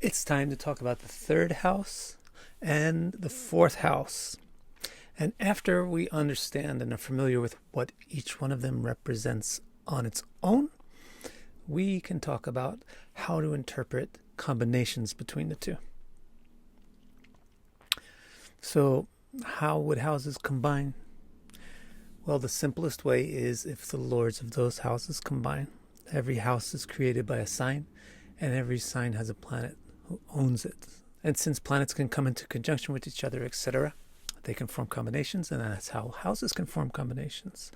It's time to talk about the third house and the fourth house. And after we understand and are familiar with what each one of them represents on its own, we can talk about how to interpret combinations between the two. So, how would houses combine? Well, the simplest way is if the lords of those houses combine. Every house is created by a sign, and every sign has a planet who owns it. And since planets can come into conjunction with each other, etc., they can form combinations, and that's how houses can form combinations.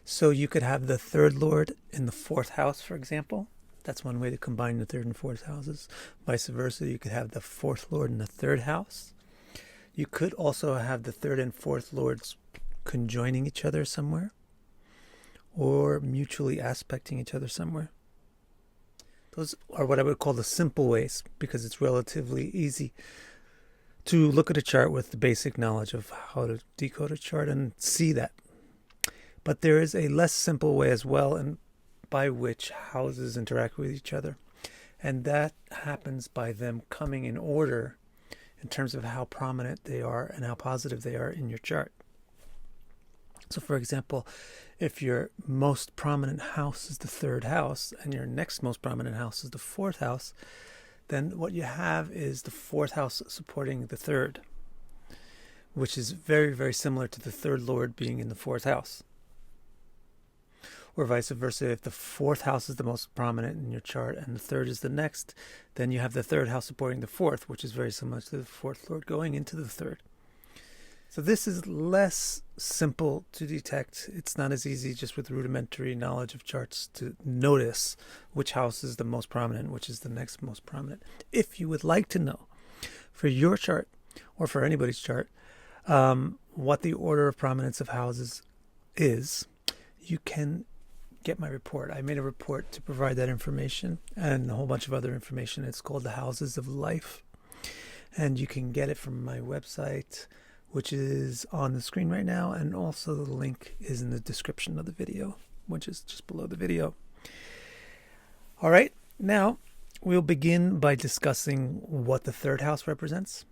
So you could have the third lord in the fourth house, for example. That's one way to combine the third and fourth houses. Vice versa, you could have the fourth lord in the third house. You could also have the third and fourth lords conjoining each other somewhere, or mutually aspecting each other somewhere. Those are what I would call the simple ways, because it's relatively easy to look at a chart with the basic knowledge of how to decode a chart and see that. But there is a less simple way as well, and by which houses interact with each other. And that happens by them coming in order in terms of how prominent they are and how positive they are in your chart. So for example, if your most prominent house is the third house and your next most prominent house is the fourth house, then what you have is the fourth house supporting the third, which is very, very similar to the third lord being in the fourth house. Or vice versa, if the fourth house is the most prominent in your chart and the third is the next, then you have the third house supporting the fourth, which is very similar to the fourth lord going into the third. So this is less simple to detect. It's not as easy just with rudimentary knowledge of charts to notice which house is the most prominent, which is the next most prominent. If you would like to know for your chart or for anybody's chart what the order of prominence of houses is, you can get my report. I made a report to provide that information and a whole bunch of other information. It's called The Houses of Life, and you can get it from my website, which is on the screen right now, and also the link is in the description of the video, which is just below the video. All right, now we'll begin by discussing what the third house represents,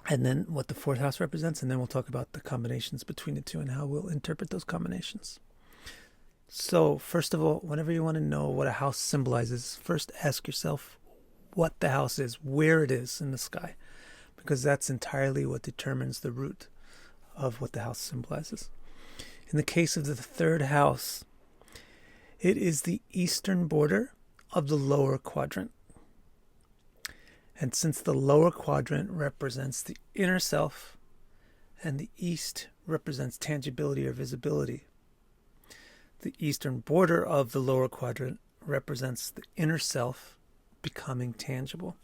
and then what the fourth house represents, and then we'll talk about the combinations between the two and how we'll interpret those combinations. So first of all, whenever you want to know what a house symbolizes, first ask yourself what the house is, where it is in the sky, because that's entirely what determines the root of what the house symbolizes. In the case of the third house, it is the eastern border of the lower quadrant. And since the lower quadrant represents the inner self and the east represents tangibility or visibility, the eastern border of the lower quadrant represents the inner self becoming tangible.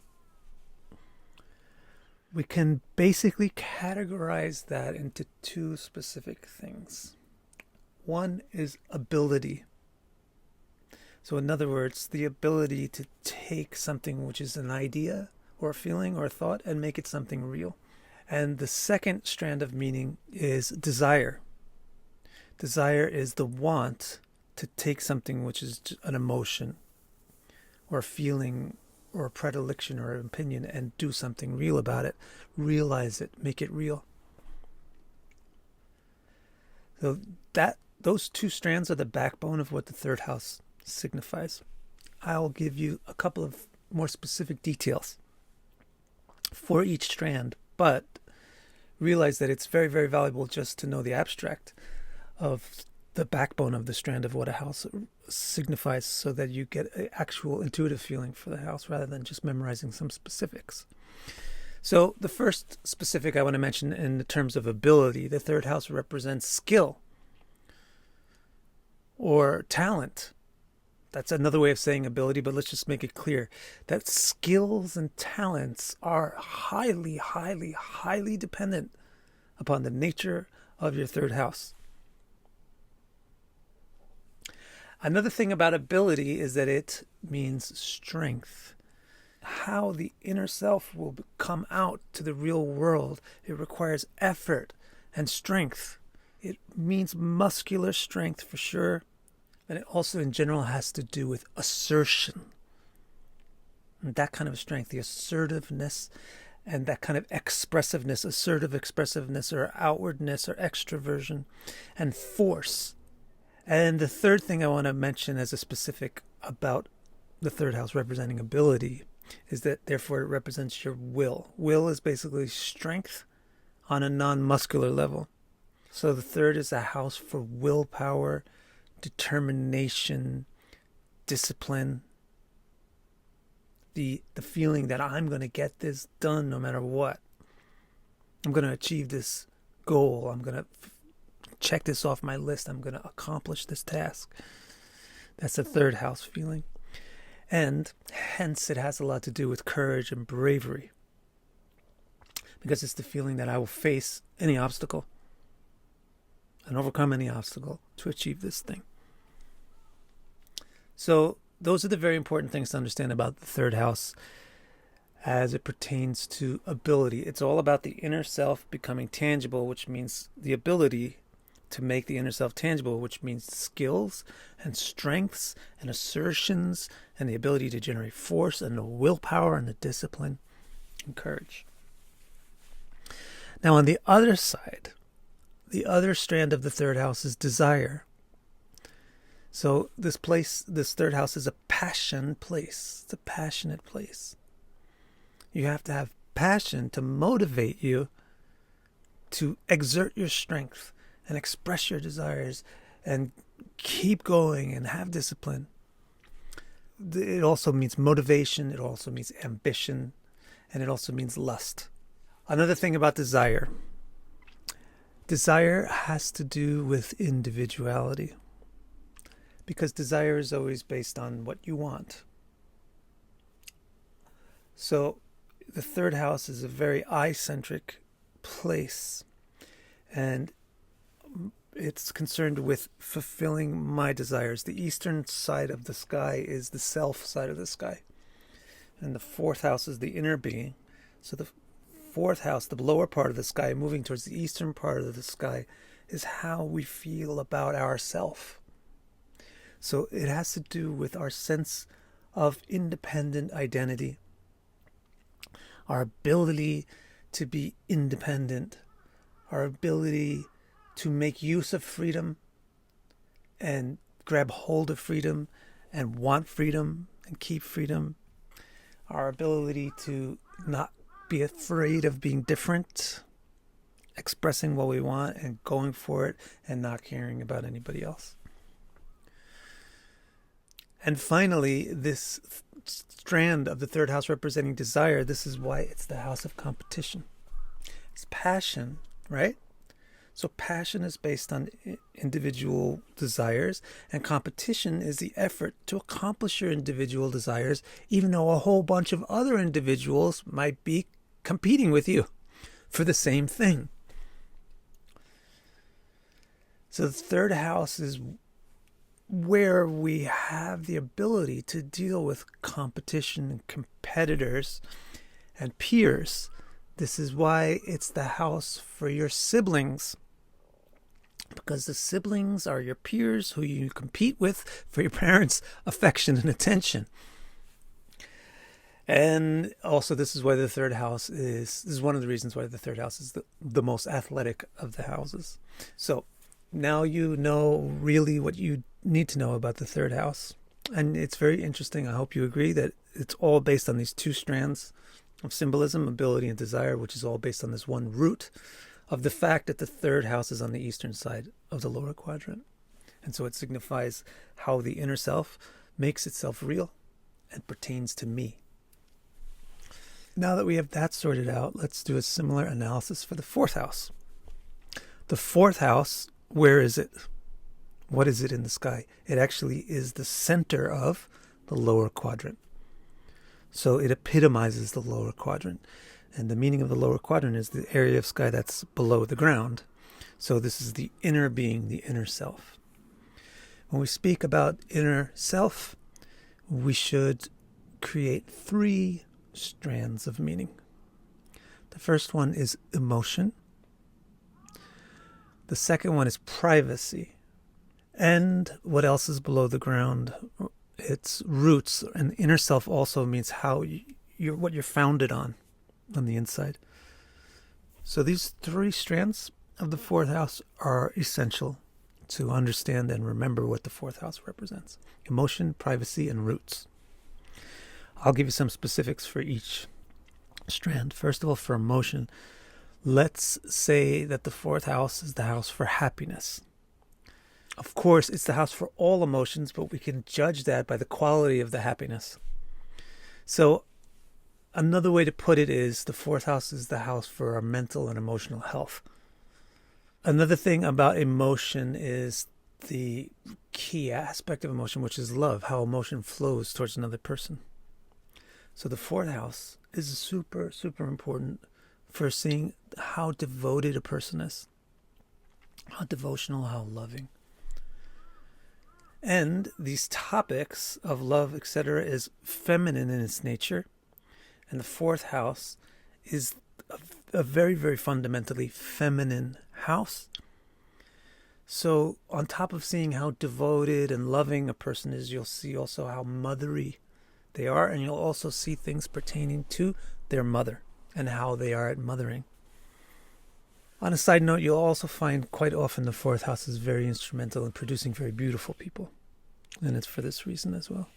We can basically categorize that into two specific things. One is ability. So in other words, the ability to take something which is an idea or a feeling or a thought and make it something real. And the second strand of meaning is desire. Desire is the want to take something which is an emotion or a feeling or a predilection or an opinion and do something real about it, realize it, make it real. So those two strands are the backbone of what the third house signifies. I'll give you a couple of more specific details for each strand, but realize that it's very, very valuable just to know the abstract of the backbone of the strand of what a house signifies so that you get an actual intuitive feeling for the house rather than just memorizing some specifics. So the first specific I want to mention in the terms of ability, the third house represents skill or talent. That's another way of saying ability, but let's just make it clear that skills and talents are highly, highly, highly dependent upon the nature of your third house. Another thing about ability is that it means strength. How the inner self will come out to the real world, it requires effort and strength. It means muscular strength for sure, and it also in general has to do with assertion. And that kind of strength, the assertiveness and that kind of expressiveness, assertive expressiveness or outwardness or extroversion and force. And the third thing I want to mention as a specific about the third house representing ability is that therefore it represents your will. Will is basically strength on a non-muscular level. So the third is a house for willpower, determination, discipline, the feeling that I'm going to get this done no matter what. I'm going to achieve this goal. I'm going to check this off my list. I'm going to accomplish this task. That's the third house feeling. And hence it has a lot to do with courage and bravery. Because it's the feeling that I will face any obstacle and overcome any obstacle to achieve this thing. So those are the very important things to understand about the third house as it pertains to ability. It's all about the inner self becoming tangible, which means the ability to make the inner self tangible, which means skills and strengths and assertions and the ability to generate force and the willpower and the discipline and courage. Now on the other side, the other strand of the third house is desire. So this third house is a passion place. It's a passionate place. You have to have passion to motivate you to exert your strength and express your desires and keep going and have discipline. It also means motivation. It also means ambition. And it also means lust. Another thing about desire. Desire has to do with individuality. Because desire is always based on what you want. So the third house is a very I-centric place. And it's concerned with fulfilling my desires. The eastern side of the sky is the self side of the sky. And the fourth house is the inner being. So the fourth house, the lower part of the sky, moving towards the eastern part of the sky, is how we feel about ourself. So it has to do with our sense of independent identity, our ability to be independent, our ability to make use of freedom and grab hold of freedom and want freedom and keep freedom, our ability to not be afraid of being different, expressing what we want and going for it and not caring about anybody else. And finally, this strand of the third house representing desire, this is why it's the house of competition. It's passion, right? So passion is based on individual desires, and competition is the effort to accomplish your individual desires, even though a whole bunch of other individuals might be competing with you for the same thing. So the third house is where we have the ability to deal with competition and competitors and peers. This is why it's the house for your siblings, because the siblings are your peers who you compete with for your parents' affection and attention. And also this is why the third house this is one of the reasons why the third house is the most athletic of the houses. So now you know really what you need to know about the third house. And it's very interesting. I hope you agree that it's all based on these two strands of symbolism, ability, and desire, which is all based on this one root of the fact that the third house is on the eastern side of the lower quadrant. And so it signifies how the inner self makes itself real and pertains to me. Now that we have that sorted out, let's do a similar analysis for the fourth house. The fourth house, where is it? What is it in the sky? It actually is the center of the lower quadrant. So it epitomizes the lower quadrant. And the meaning of the lower quadrant is the area of sky that's below the ground. So this is the inner being, the inner self. When we speak about inner self, we should create three strands of meaning. The first one is emotion. The second one is privacy. And what else is below the ground its roots, and the inner self also means what you're founded on the inside. So these three strands of the fourth house are essential to understand and remember what the fourth house represents: emotion, privacy, and roots. I'll give you some specifics for each strand. First of all, for emotion, let's say that the fourth house is the house for happiness. Of course, it's the house for all emotions, but we can judge that by the quality of the happiness. So another way to put it is the fourth house is the house for our mental and emotional health. Another thing about emotion is the key aspect of emotion, which is love, how emotion flows towards another person. So the fourth house is super, super important for seeing how devoted a person is, how devotional, how loving. And these topics of love, etc., is feminine in its nature. And the fourth house is a very, very fundamentally feminine house. So on top of seeing how devoted and loving a person is, you'll see also how mothery they are, and you'll also see things pertaining to their mother and how they are at mothering. On a side note, you'll also find quite often the fourth house is very instrumental in producing very beautiful people. And it's for this reason as well.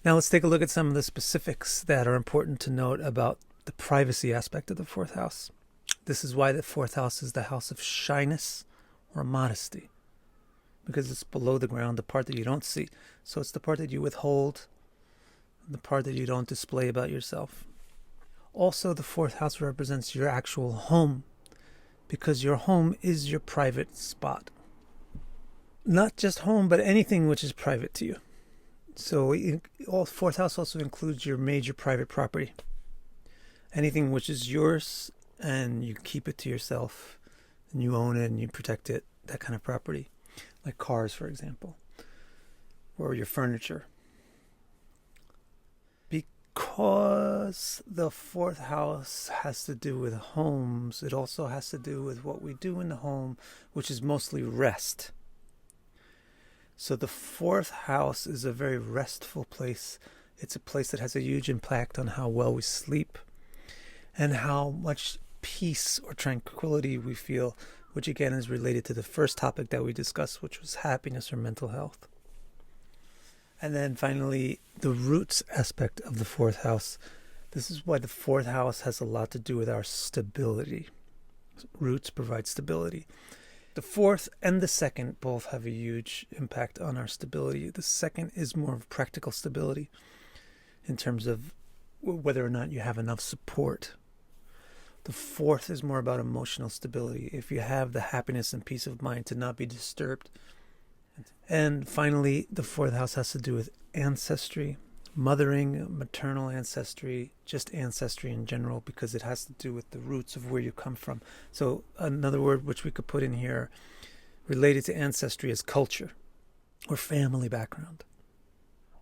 Now let's take a look at some of the specifics that are important to note about the privacy aspect of the fourth house. This is why the fourth house is the house of shyness or modesty, because it's below the ground, the part that you don't see. So it's the part that you withhold, the part that you don't display about yourself. Also, the fourth house represents your actual home, because your home is your private spot. Not just home, but anything which is private to you. So fourth house also includes your major private property. Anything which is yours and you keep it to yourself and you own it and you protect it, that kind of property. Like cars, for example, or your furniture. Because the fourth house has to do with homes, it also has to do with what we do in the home, which is mostly rest. So the fourth house is a very restful place. It's a place that has a huge impact on how well we sleep and how much peace or tranquility we feel, which again is related to the first topic that we discussed, which was happiness or mental health. And then finally, the roots aspect of the fourth house. This is why the fourth house has a lot to do with our stability. Roots provide stability. The fourth and the second both have a huge impact on our stability. The second is more of practical stability in terms of whether or not you have enough support. The fourth is more about emotional stability. If you have the happiness and peace of mind to not be disturbed. And finally, the fourth house has to do with ancestry, mothering, maternal ancestry, just ancestry in general, because it has to do with the roots of where you come from. So another word which we could put in here related to ancestry is culture or family background.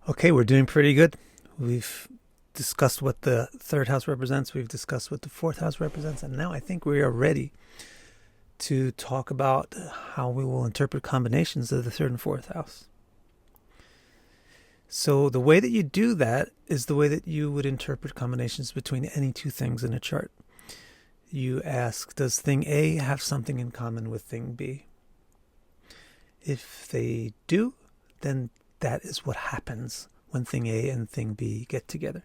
Okay, we're doing pretty good. We've discussed what the third house represents. We've discussed what the fourth house represents. And now I think we are ready to talk about how we will interpret combinations of the third and fourth house. So the way that you do that is the way that you would interpret combinations between any two things in a chart. You ask, does thing A have something in common with thing B? If they do, then that is what happens when thing A and thing B get together.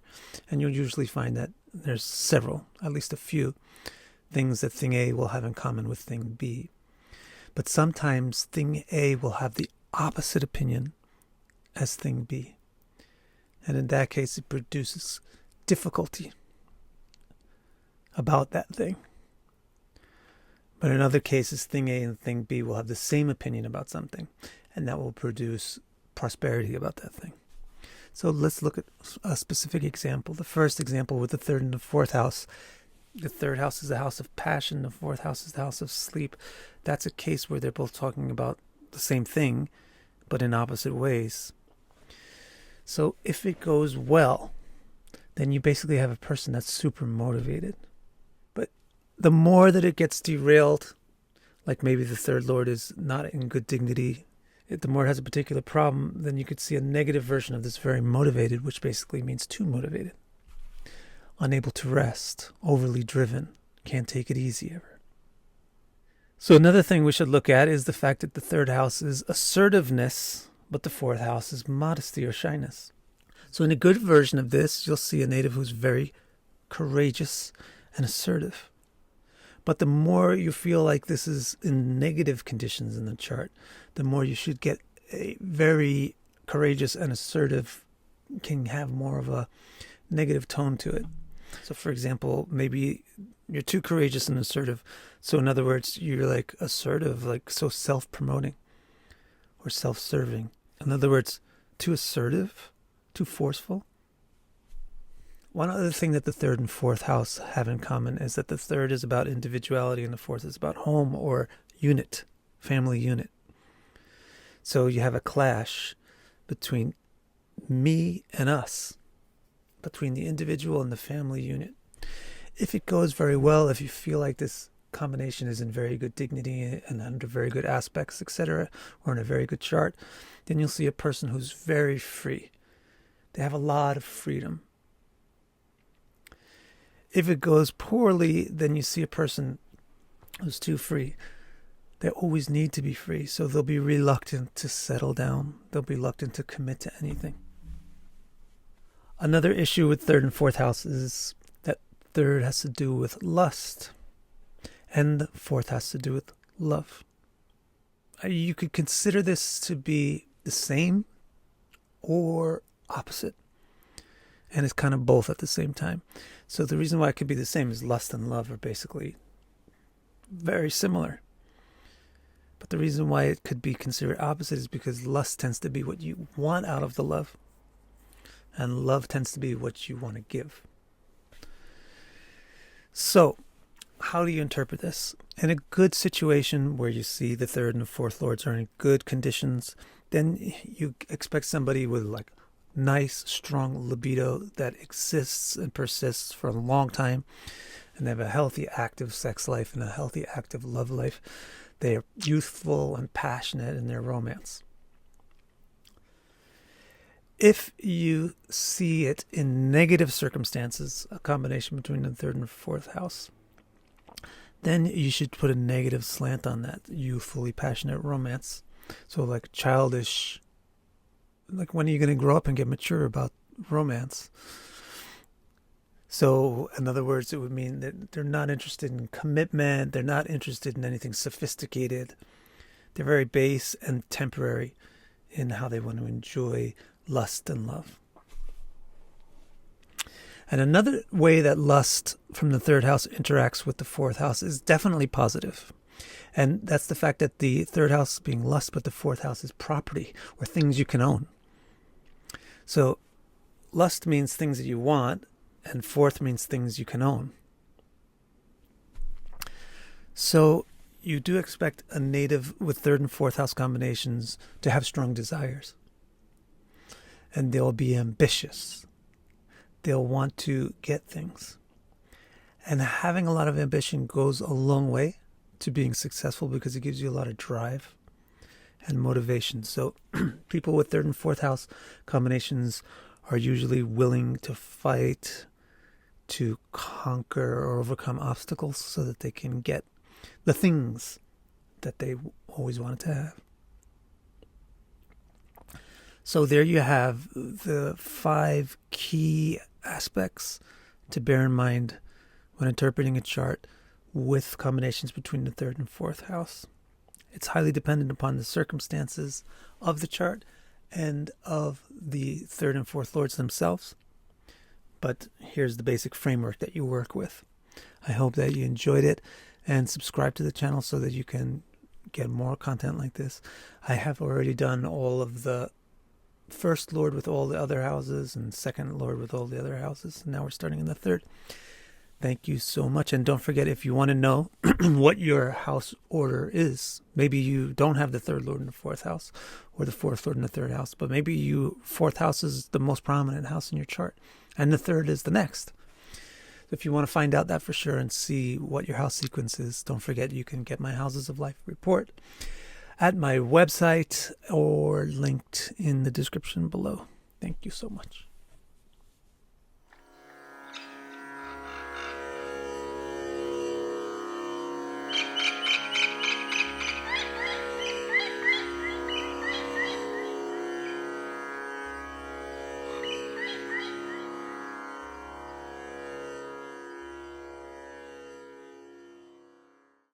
And you'll usually find that there's several, at least a few, things that thing A will have in common with thing B. But sometimes thing A will have the opposite opinion as thing B. And in that case, it produces difficulty about that thing. But in other cases, thing A and thing B will have the same opinion about something, and that will produce prosperity about that thing. So let's look at a specific example. The first example with the third and the fourth house. The third house is the house of passion. The fourth house is the house of sleep. That's a case where they're both talking about the same thing, but in opposite ways. So if it goes well, then you basically have a person that's super motivated. But the more that it gets derailed, like maybe the third lord is not in good dignity, The more it has a particular problem, then you could see a negative version of this very motivated, which basically means too motivated. Unable to rest, overly driven, can't take it easy ever. So another thing we should look at is the fact that the third house is assertiveness, but the fourth house is modesty or shyness. So in a good version of this, you'll see a native who's very courageous and assertive. But the more you feel like this is in negative conditions in the chart, the more you should get a very courageous and assertive, can have more of a negative tone to it. So for example, maybe you're too courageous and assertive. So in other words, you're like assertive, like so self-promoting or self-serving. In other words, too assertive, too forceful. One other thing that the third and fourth house have in common is that the third is about individuality and the fourth is about home or unit, family unit. So you have a clash between me and us, between the individual and the family unit. If it goes very well, if you feel like this combination is in very good dignity and under very good aspects, etc., or in a very good chart, then you'll see a person who's very free. They have a lot of freedom. If it goes poorly, then you see a person who's too free. They always need to be free, so they'll be reluctant to settle down. They'll be reluctant to commit to anything. Another issue with third and fourth house is that third has to do with lust, and the fourth has to do with love. You could consider this to be the same or opposite, and it's kind of both at the same time. So the reason why it could be the same is lust and love are basically very similar. But the reason why it could be considered opposite is because lust tends to be what you want out of the love, and love tends to be what you want to give. So how do you interpret this? In a good situation where you see the third and the fourth lords are in good conditions, then you expect somebody with like nice, strong libido that exists and persists for a long time, and they have a healthy, active sex life and a healthy, active love life. They are youthful and passionate in their romance. If you see it in negative circumstances, a combination between the third and fourth house, then you should put a negative slant on that youthfully passionate romance. So like childish, like when are you going to grow up and get mature about romance? So in other words, it would mean that they're not interested in commitment. They're not interested in anything sophisticated. They're very base and temporary in how they want to enjoy lust and love. And another way that lust from the third house interacts with the fourth house is definitely positive. And that's the fact that the third house is being lust, but the fourth house is property or things you can own. So lust means things that you want, and fourth means things you can own. So you do expect a native with third and fourth house combinations to have strong desires. And they'll be ambitious. They'll want to get things. And having a lot of ambition goes a long way to being successful because it gives you a lot of drive and motivation. So people with third and fourth house combinations are usually willing to fight, to conquer or overcome obstacles so that they can get the things that they always wanted to have. So there you have the 5 key aspects to bear in mind when interpreting a chart with combinations between the third and fourth house. It's highly dependent upon the circumstances of the chart and of the third and fourth lords themselves. But here's the basic framework that you work with. I hope that you enjoyed it, and subscribe to the channel so that you can get more content like this. I have already done all of the first lord with all the other houses and second lord with all the other houses. Now we're starting in the third. Thank you so much. And don't forget, if you want to know what your house order is, maybe you don't have the third lord in the fourth house or the fourth lord in the third house, but maybe fourth house is the most prominent house in your chart and the third is the next. So if you want to find out that for sure and see what your house sequence is, don't forget you can get my Houses of Life report at my website or linked in the description below. Thank you so much.